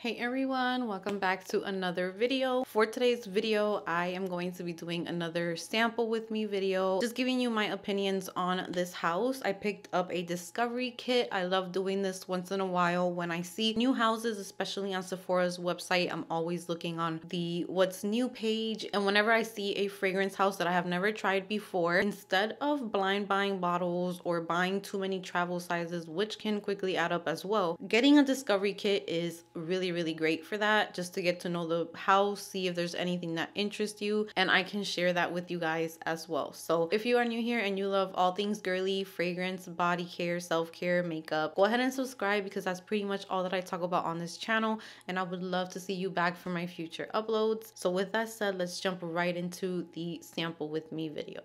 Hey everyone, welcome back to another video. For today's video, I am going to be doing another sample with me video, just giving you my opinions on this house. I picked up a discovery kit. I love doing this once in a while when I see new houses, especially on Sephora's website. I'm always looking on the what's new page, and whenever I see a fragrance house that I have never tried before, instead of blind buying bottles or buying too many travel sizes, which can quickly add up as well, getting a discovery kit is really great for that, just to get to know the house, see if there's anything that interests you, and I can share that with you guys as well. So if you are new here and you love all things girly, fragrance, body care, self-care, makeup, go ahead and subscribe, because that's pretty much all that I talk about on this channel, and I would love to see you back for my future uploads. So with that said, let's jump right into the sample with me video.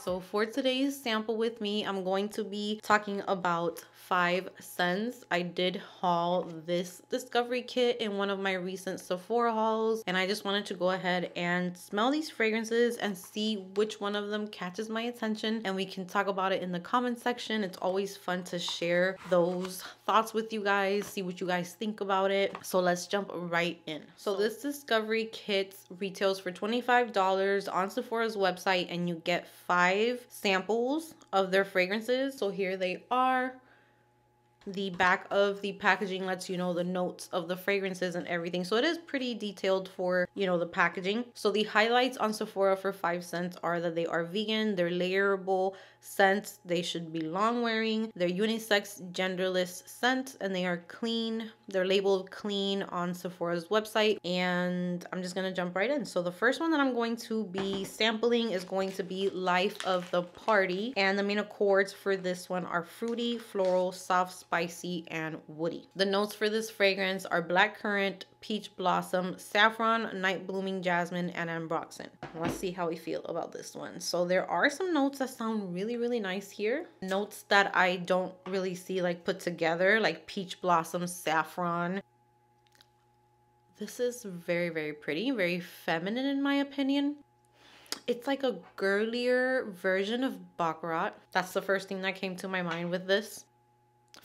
So for today's sample with me, I'm going to be talking about 5 Sens. I did haul this discovery kit in one of my recent Sephora hauls, and I just wanted to go ahead and smell these fragrances and see which one of them catches my attention, and we can talk about it in the comment section. It's always fun to share those thoughts with you guys, see what you guys think about it. So let's jump right in. So this discovery kit retails for $25 on Sephora's website, and you get 5 samples of their fragrances. So here they are. The back of the packaging lets you know the notes of the fragrances and everything. So it is pretty detailed for, you know, the packaging. So the highlights on Sephora for 5 Scents are that they are vegan, they're layerable scents, they should be long wearing, they're unisex, genderless scents, and they are clean. They're labeled clean on Sephora's website, and I'm just gonna jump right in. So the first one that I'm going to be sampling is going to be Life of the Party, and the main accords for this one are fruity, floral, soft, spicy, and woody. The notes for this fragrance are blackcurrant, peach blossom, saffron, night blooming jasmine, and ambroxan. Let's see how we feel about this one. So there are some notes that sound really nice here. Notes that I don't really see like put together, like peach blossom, saffron. This is very pretty, very feminine in my opinion. It's like a girlier version of Baccarat. That's the first thing that came to my mind with this.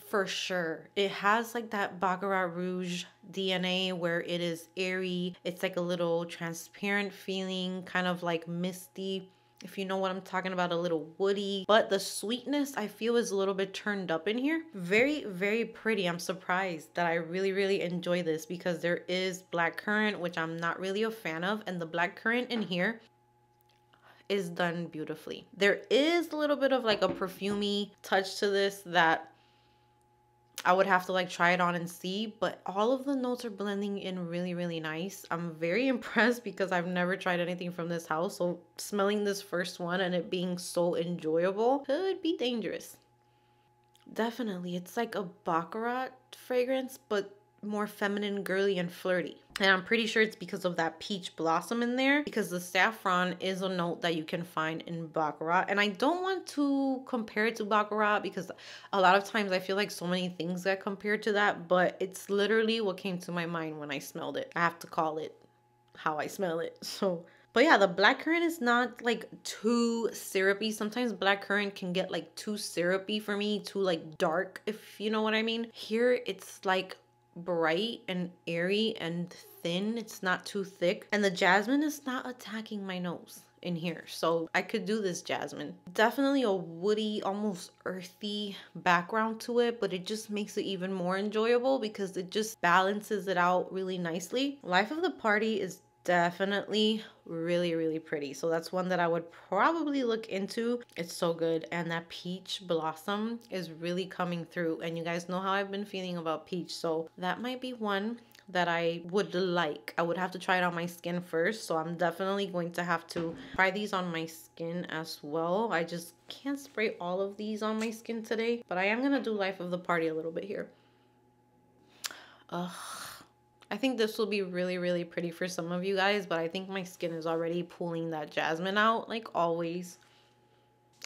For sure. It has like that Baccarat Rouge DNA where it is airy. It's like a little transparent feeling, kind of like misty, if you know what I'm talking about, a little woody. But the sweetness I feel is a little bit turned up in here. Very pretty. I'm surprised that I really enjoy this, because there is blackcurrant, which I'm not really a fan of, and the blackcurrant in here is done beautifully. There is a little bit of like a perfumey touch to this that I would have to like try it on and see, but all of the notes are blending in really nice. I'm very impressed because I've never tried anything from this house, so smelling this first one and it being so enjoyable could be dangerous. Definitely, it's like a Baccarat fragrance, but more feminine, girly, and flirty. And I'm pretty sure it's because of that peach blossom in there, because the saffron is a note that you can find in Baccarat. And I don't want to compare it to Baccarat, because a lot of times I feel like so many things get compared to that, but it's literally what came to my mind when I smelled it. I have to call it how I smell it. So, but yeah, the blackcurrant is not like too syrupy. Sometimes blackcurrant can get like too syrupy for me, too like dark, if you know what I mean. Here it's like bright and airy and thin. It's not too thick, and the jasmine is not attacking my nose in here, so I could do this jasmine. Definitely a woody, almost earthy background to it, but it just makes it even more enjoyable because it just balances it out really nicely. Life of the Party is definitely really pretty, so that's one that I would probably look into. It's so good, and that peach blossom is really coming through, and you guys know how I've been feeling about peach, so that might be one that I would like. I would have to try it on my skin first, so I'm definitely going to have to try these on my skin as well. I just can't spray all of these on my skin today, but I am gonna do Life of the Party a little bit here. I think this will be really pretty for some of you guys, but I think my skin is already pulling that jasmine out like always.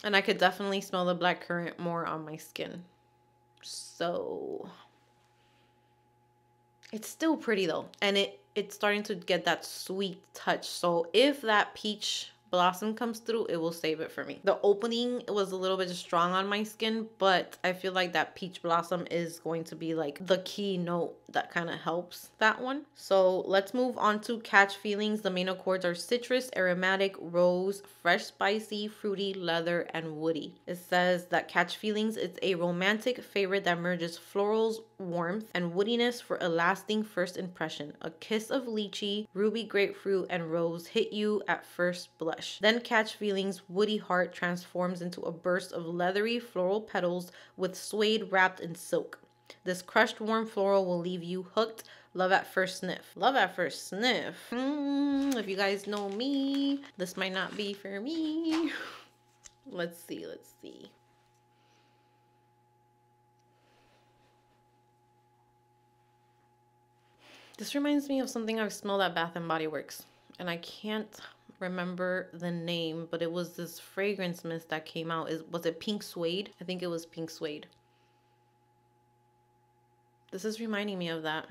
And I could definitely smell the blackcurrant more on my skin. So it's still pretty though, and it's starting to get that sweet touch. So if that peach blossom comes through, it will save it for me. The opening was a little bit strong on my skin, but I feel like that peach blossom is going to be like the key note that kind of helps that one. So let's move on to catch feelings. The main accords are citrus, aromatic, rose, fresh, spicy, fruity, leather, and woody. It says that catch feelings is a romantic favorite that merges florals, warmth, and woodiness for a lasting first impression. A kiss of lychee, ruby, grapefruit, and rose hit you at first blush. Then catch feelings woody heart transforms into a burst of leathery floral petals with suede wrapped in silk. This crushed warm floral will leave you hooked. Love at first sniff. Love at first sniff. If you guys know me, this might not be for me. Let's see. This reminds me of something I've smelled at Bath and Body Works, and I can't remember the name, but it was this fragrance mist that came out. Was it pink suede? I think it was pink suede. This is reminding me of that.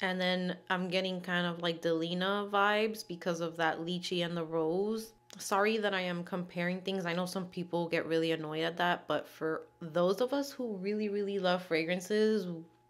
And then I'm getting kind of like Delina vibes because of that lychee and the rose. Sorry that I am comparing things. I know some people get really annoyed at that, but for those of us who really, really love fragrances,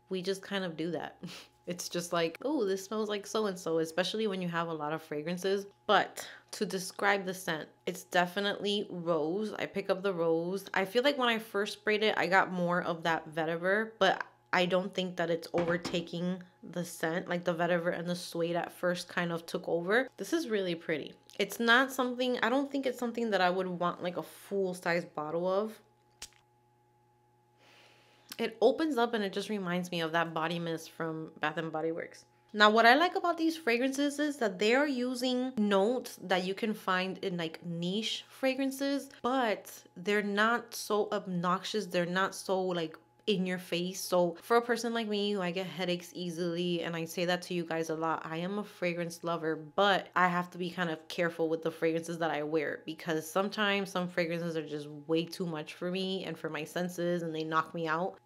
we just kind of do that. It's just like, oh, this smells like so-and-so, especially when you have a lot of fragrances. But to describe the scent, it's definitely rose. I pick up the rose. I feel like when I first sprayed it, I got more of that vetiver, but I don't think that it's overtaking the scent. Like the vetiver and the suede at first kind of took over. This is really pretty. It's not something, I don't think it's something that I would want like a full-size bottle of. It opens up and it just reminds me of that body mist from Bath and Body Works. Now, what I like about these fragrances is that they are using notes that you can find in like niche fragrances, but they're not so obnoxious. They're not so like in your face. So for a person like me who I get headaches easily, and I say that to you guys a lot, I am a fragrance lover, but I have to be kind of careful with the fragrances that I wear because sometimes some fragrances are just way too much for me and for my senses and they knock me out.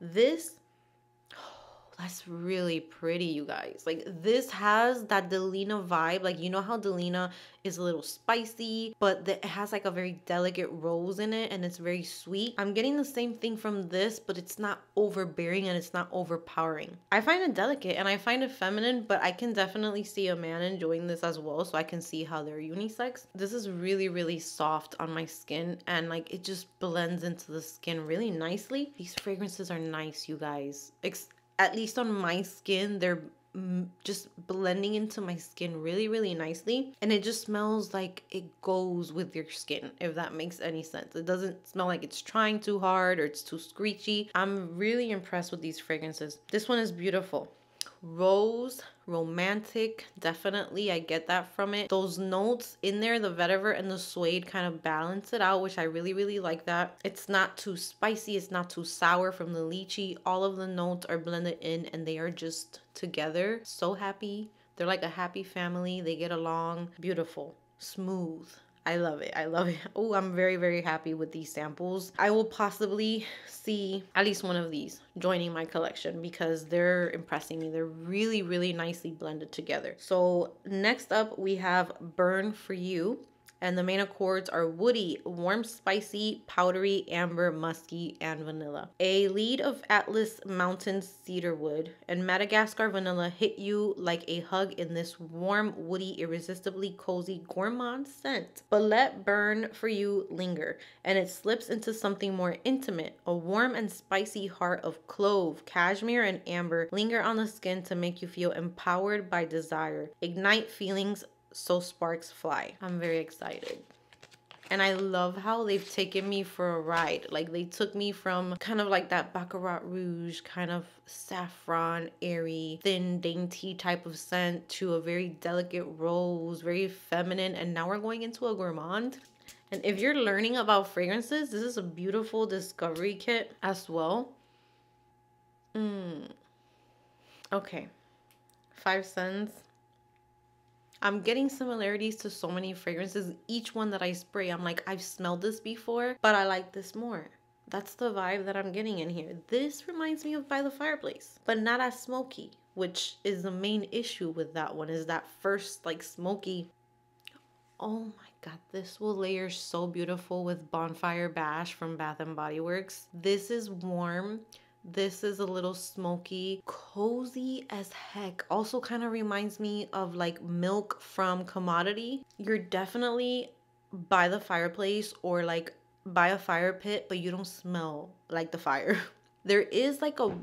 That's really pretty, you guys. Like this has that Delina vibe. Like you know how Delina is a little spicy, but it has like a very delicate rose in it and it's very sweet. I'm getting the same thing from this, but it's not overbearing and it's not overpowering. I find it delicate and I find it feminine, but I can definitely see a man enjoying this as well, so I can see how they're unisex. This is really, really soft on my skin and like it just blends into the skin really nicely. These fragrances are nice, you guys. At least on my skin, they're just blending into my skin really, really nicely. And it just smells like it goes with your skin, if that makes any sense. It doesn't smell like it's trying too hard or it's too screechy. I'm really impressed with these fragrances. This one is beautiful. Rose, romantic, definitely. I get that from it. Those notes in there, the vetiver and the suede kind of balance it out, which I really, really like that. It's not too spicy. It's not too sour from the lychee. All of the notes are blended in and they are just together. So happy. They're like a happy family. They get along. Beautiful. Smooth. I love it. I love it. Oh, I'm very, very happy with these samples. I will possibly see at least one of these joining my collection because they're impressing me. They're really, really nicely blended together. So next up, we have Burn For You. And the main accords are woody, warm, spicy, powdery, amber, musky, and vanilla. A lead of Atlas Mountain cedarwood and Madagascar vanilla hit you like a hug in this warm, woody, irresistibly cozy gourmand scent. But let Burn For You linger, and it slips into something more intimate. A warm and spicy heart of clove, cashmere, and amber linger on the skin to make you feel empowered by desire. Ignite feelings so sparks fly. I'm very excited. And I love how they've taken me for a ride. Like they took me from kind of like that Baccarat Rouge, kind of saffron, airy, thin, dainty type of scent to a very delicate rose, very feminine. And now we're going into a gourmand. And if you're learning about fragrances, this is a beautiful discovery kit as well. Okay. 5 Sens. I'm getting similarities to so many fragrances. Each one that I spray, I'm like, I've smelled this before, but I like this more. That's the vibe that I'm getting in here. This reminds me of By the Fireplace, but not as smoky, which is the main issue with that one, is that first like smoky. Oh my God, this will layer so beautiful with Bonfire Bash from Bath and Body Works. This is warm. This is a little smoky, cozy as heck. Also kind of reminds me of like Milk from Commodity. You're definitely by the fireplace or like by a fire pit, but you don't smell like the fire. There is like a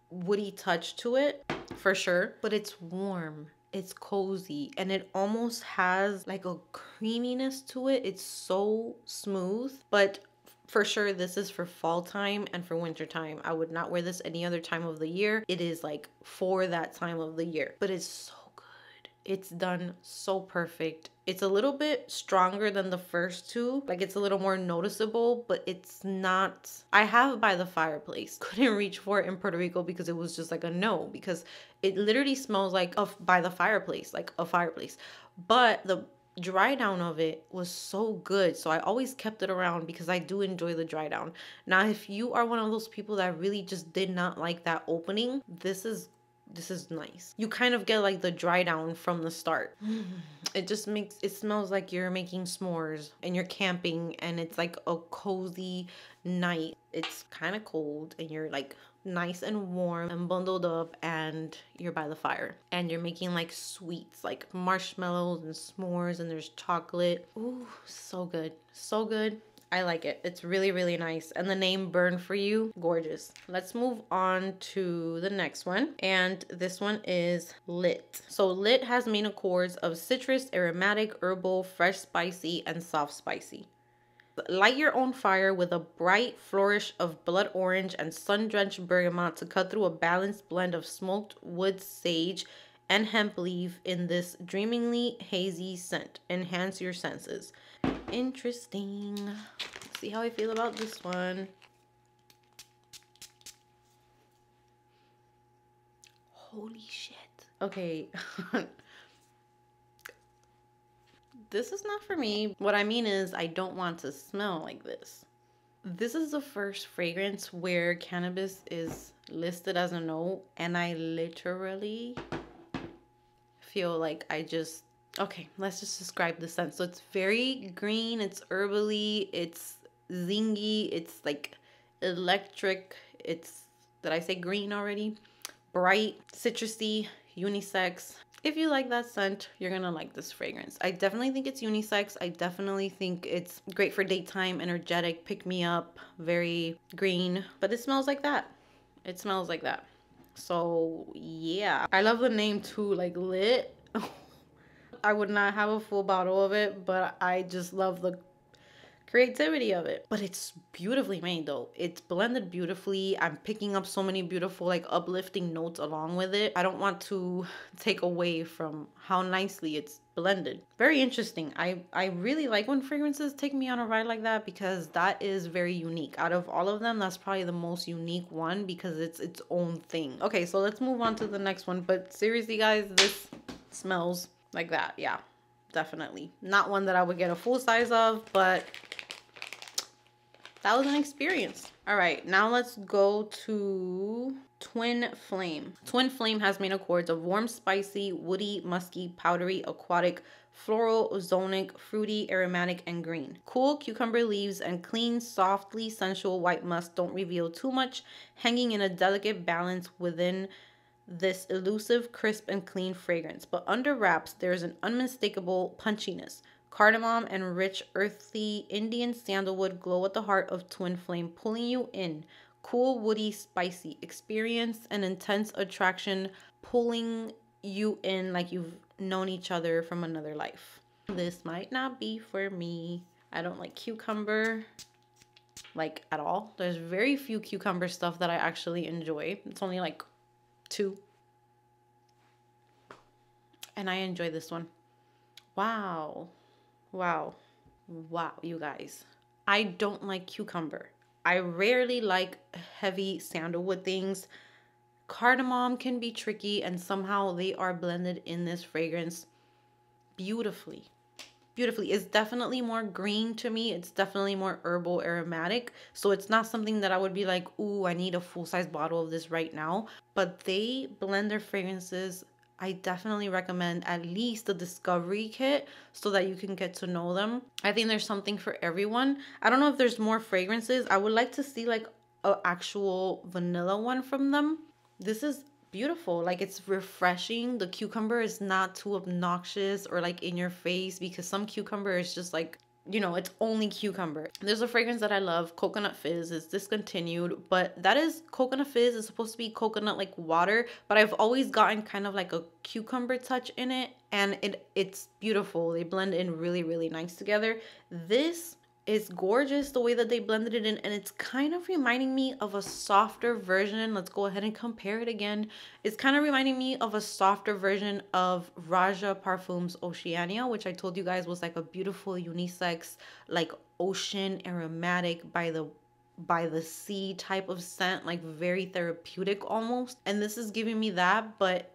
woody touch to it for sure, but it's warm. It's cozy and it almost has like a creaminess to it. It's so smooth, but for sure this is for fall time and for winter time. I would not wear this any other time of the year. It is like for that time of the year, but it's so good. It's done so perfect. It's a little bit stronger than the first two. Like it's a little more noticeable, but it's not. I have By the Fireplace. Couldn't reach for it in Puerto Rico because it was just like a no, because it literally smells like by the fireplace, like a fireplace. But the dry down of it was so good, so I always kept it around because I do enjoy the dry down. Now if you are one of those people that really just did not like that opening, this is nice. You kind of get like the dry down from the start. It just makes it smells like you're making s'mores and you're camping and it's like a cozy night. It's kind of cold and you're like nice and warm and bundled up and you're by the fire and you're making like sweets like marshmallows and s'mores and there's chocolate. Ooh, so good. So good. I like it. It's really, really nice. And the name Burn For You, gorgeous. Let's move on to the next one. And this one is Lit. So Lit has main accords of citrus, aromatic, herbal, fresh spicy, and soft spicy. Light your own fire with a bright flourish of blood orange and sun-drenched bergamot to cut through a balanced blend of smoked wood sage and hemp leaf in this dreamingly hazy scent. Enhance your senses. Interesting. Let's see how I feel about this one. Holy shit. Okay. This is not for me. What I mean is I don't want to smell like this. This is the first fragrance where cannabis is listed as a no, and I literally feel like okay, let's just describe the scent. So it's very green, it's herbally, it's zingy, it's like electric, did I say green already? Bright, citrusy, unisex. If you like that scent, you're gonna like this fragrance. I definitely think it's unisex. I definitely think it's great for daytime, energetic, pick me up, very green, but it smells like that. It smells like that. So yeah, I love the name too, like Lit. I would not have a full bottle of it, but I just love the creativity of it. But it's beautifully made though. It's blended beautifully. I'm picking up so many beautiful like uplifting notes along with it. I don't want to take away from how nicely it's blended. Very interesting. I really like when fragrances take me on a ride like that because that is very unique. Out of all of them, that's probably the most unique one because it's its own thing. Okay, so let's move on to the next one. But seriously guys, this smells like that. Yeah, definitely. Not one that I would get a full size of, but that was an experience. All right, now let's go to Twin Flame. Twin Flame has main accords of warm, spicy, woody, musky, powdery, aquatic, floral, ozonic, fruity, aromatic, and green. Cool cucumber leaves and clean, softly sensual white musk don't reveal too much, hanging in a delicate balance within this elusive, crisp, and clean fragrance. But under wraps, there's an unmistakable punchiness. Cardamom and rich, earthy Indian sandalwood glow at the heart of Twin Flame, pulling you in. Cool, woody, spicy. Experience an intense attraction, pulling you in like you've known each other from another life. This might not be for me. I don't like cucumber, like at all. There's very few cucumber stuff that I actually enjoy. It's only like 2. And I enjoy this one. Wow. Wow. Wow, you guys. I don't like cucumber. I rarely like heavy sandalwood things. Cardamom can be tricky and somehow they are blended in this fragrance beautifully. Beautifully. It's definitely more green to me. It's definitely more herbal aromatic. So it's not something that I would be like, ooh, I need a full-size bottle of this right now. But they blend their fragrances I definitely recommend at least the discovery kit so that you can get to know them. I think there's something for everyone. I don't know if there's more fragrances. I would like to see like an actual vanilla one from them. This is beautiful. Like, it's refreshing. The cucumber is not too obnoxious or like in your face, because some cucumber is just like, you know, it's only cucumber. There's a fragrance that I love, Coconut Fizz. It's discontinued, but that is Coconut Fizz. It's supposed to be coconut like water, but I've always gotten kind of like a cucumber touch in it, and it's beautiful. They blend in really, really nice together. This is gorgeous the way that they blended it in, and it's kind of reminding me of a softer version. Let's go ahead and compare it again. It's kind of reminding me of a softer version of Raja Parfums Oceania, which I told you guys was like a beautiful unisex, like ocean aromatic by the sea type of scent, like very therapeutic almost. And this is giving me that, but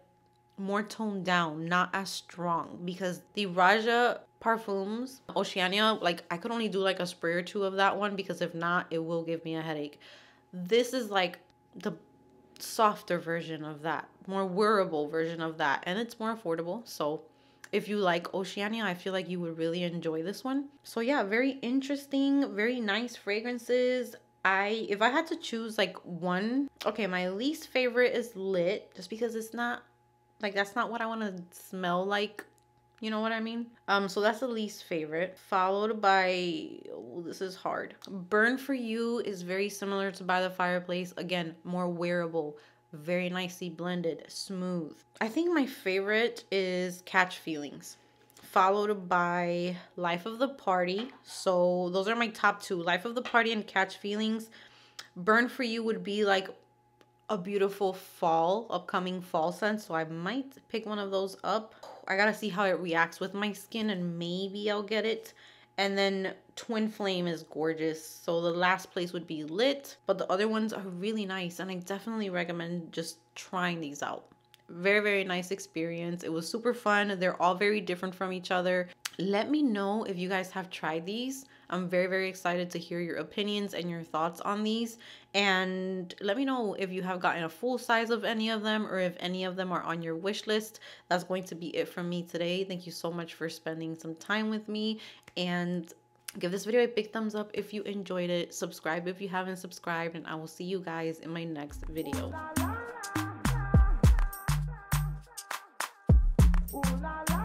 more toned down, not as strong, because the Raja Parfums Oceania, like, I could only do like a spray or two of that one, because if not, it will give me a headache. This is like the softer version of that, more wearable version of that, and it's more affordable. So if you like Oceania, I feel like you would really enjoy this one. So yeah, very interesting, very nice fragrances. If I had to choose like one, okay, my least favorite is Lit, just because it's not like, that's not what I want to smell like. You know what I mean? So that's the least favorite. Followed by, oh, this is hard. Burn For You is very similar to By the Fireplace. Again, more wearable, very nicely blended, smooth. I think my favorite is Catch Feelings, followed by Life of the Party. So those are my top two, Life of the Party and Catch Feelings. Burn For You would be like a beautiful upcoming fall scent, so I might pick one of those up. I gotta see how it reacts with my skin, and maybe I'll get it. And then Twin Flame is gorgeous, so the last place would be Lit, but the other ones are really nice, and I definitely recommend just trying these out. Very, very nice experience. It was super fun. They're all very different from each other. Let me know if you guys have tried these. I'm very, very excited to hear your opinions and your thoughts on these. And let me know if you have gotten a full size of any of them, or if any of them are on your wish list. That's going to be it from me today. Thank you so much for spending some time with me. And give this video a big thumbs up if you enjoyed it. Subscribe if you haven't subscribed. And I will see you guys in my next video. Ooh, la, la.